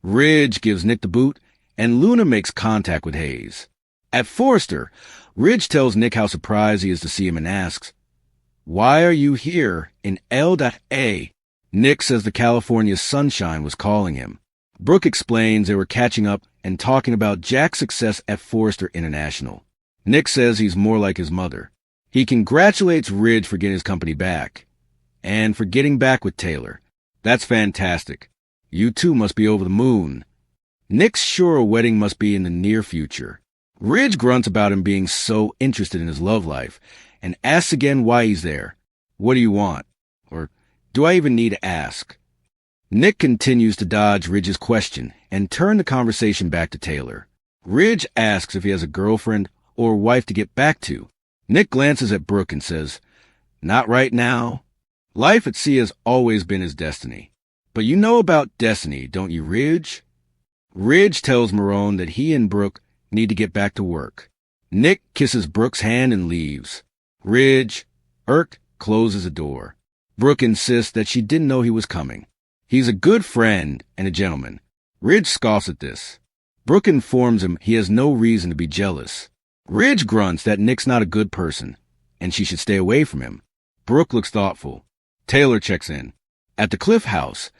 Ridge gives Nick the boot, and Luna makes contact with Hayes. At Forrester, Ridge tells Nick how surprised he is to see him and asks, "Why are you here in L.A.?" Nick says the California sunshine was calling him. Brooke explains they were catching up and talking about Jack's success at Forrester International. Nick says he's more like his mother. He congratulates Ridge for getting his company back. And for getting back with Taylor. That's fantastic. You two must be over the moon. Nick's sure a wedding must be in the near future. Ridge grunts about him being so interested in his love life and asks again why he's there. What do you want? Or do I even need to ask? Nick continues to dodge Ridge's question and turn the conversation back to Taylor. Ridge asks if he has a girlfriend or wife to get back to. Nick glances at Brooke and says, "Not right now." Life at sea has always been his destiny. But you know about destiny, don't you, Ridge? Ridge tells Marone that he and Brooke need to get back to work. Nick kisses Brooke's hand and leaves. Ridge, irked, closes the door. Brooke insists that she didn't know he was coming. He's a good friend and a gentleman. Ridge scoffs at this. Brooke informs him he has no reason to be jealous. Ridge grunts that Nick's not a good person, and she should stay away from him. Brooke looks thoughtful. Taylor checks in. At the Cliff House,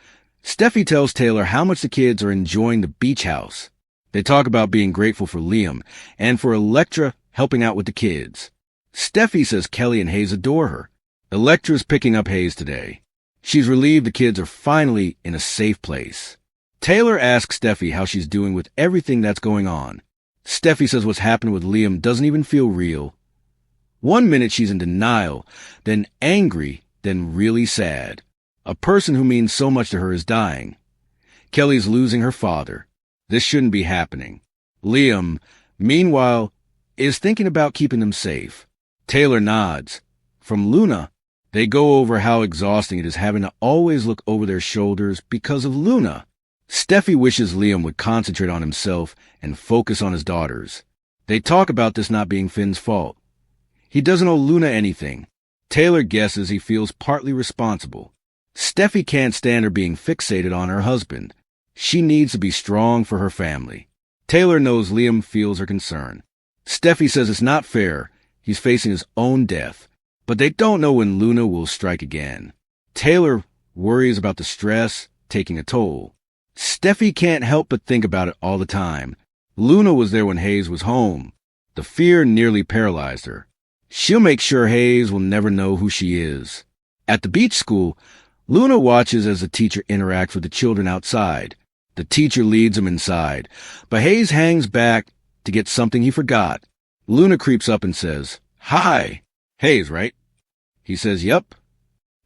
Steffi tells Taylor how much the kids are enjoying the beach house. They talk about being grateful for Liam and for Electra helping out with the kids. Steffi says Kelly and Hayes adore her. Electra's picking up Hayes today. She's relieved the kids are finally in a safe place. Taylor asks Steffi how she's doing with everything that's going on. Steffi says what's happened with Liam doesn't even feel real. 1 minute she's in denial, then angry, then really sad. A person who means so much to her is dying. Kelly's losing her father. This shouldn't be happening. Liam, meanwhile, is thinking about keeping them safe. Taylor nods. From Luna, they go over how exhausting it is having to always look over their shoulders because of Luna. Steffi wishes Liam would concentrate on himself and focus on his daughters. They talk about this not being Finn's fault. He doesn't owe Luna anything. Taylor guesses he feels partly responsible. Steffi can't stand her being fixated on her husband. She needs to be strong for her family. Taylor knows Liam feels her concern. Steffi says it's not fair. He's facing his own death. But they don't know when Luna will strike again. Taylor worries about the stress taking a toll. Steffi can't help but think about it all the time. Luna was there when Hayes was home. The fear nearly paralyzed her. She'll make sure Hayes will never know who she is. At the beach school, Luna watches as the teacher interacts with the children outside. The teacher leads them inside, but Hayes hangs back to get something he forgot. Luna creeps up and says, "Hi." Hayes, right? He says, "Yep."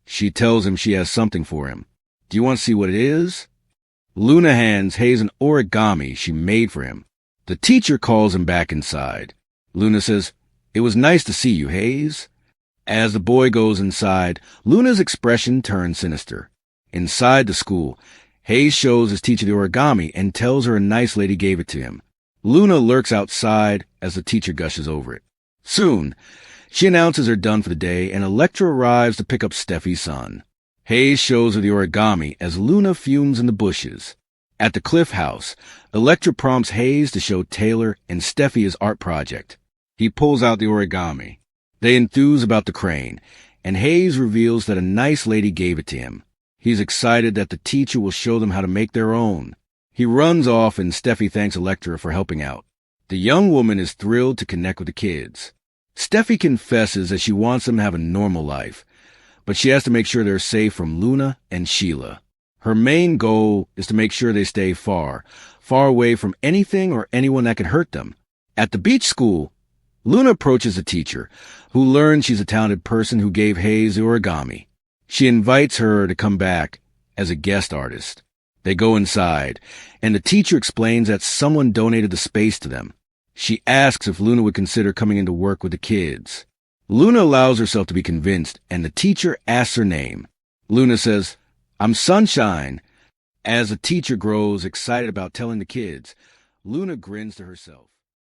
She tells him she has something for him. "Do you want to see what it is?" Luna hands Hayes an origami she made for him. The teacher calls him back inside. Luna says, "It was nice to see you, Hayes." As the boy goes inside, Luna's expression turns sinister. Inside the school, Hayes shows his teacher the origami and tells her a nice lady gave it to him. Luna lurks outside as the teacher gushes over it. Soon, she announces they're done for the day, and Electra arrives to pick up Steffi's son. Hayes shows her the origami as Luna fumes in the bushes. At the Cliff House, Electra prompts Hayes to show Taylor and Steffi his art project. He pulls out the origami. They enthuse about the crane, and Hayes reveals that a nice lady gave it to him. He's excited that the teacher will show them how to make their own. He runs off, and Steffi thanks Electra for helping out. The young woman is thrilled to connect with the kids. Steffi confesses that she wants them to have a normal life, but she has to make sure they're safe from Luna and Sheila. Her main goal is to make sure they stay far away from anything or anyone that could hurt them. At the beach school, Luna approaches the teacher, who learns she's a talented person who gave Hayes the origami. She invites her to come back as a guest artist. They go inside, and the teacher explains that someone donated the space to them. She asks if Luna would consider coming into work with the kids. Luna allows herself to be convinced, and the teacher asks her name. Luna says, "I'm Sunshine." As the teacher grows excited about telling the kids, Luna grins to herself.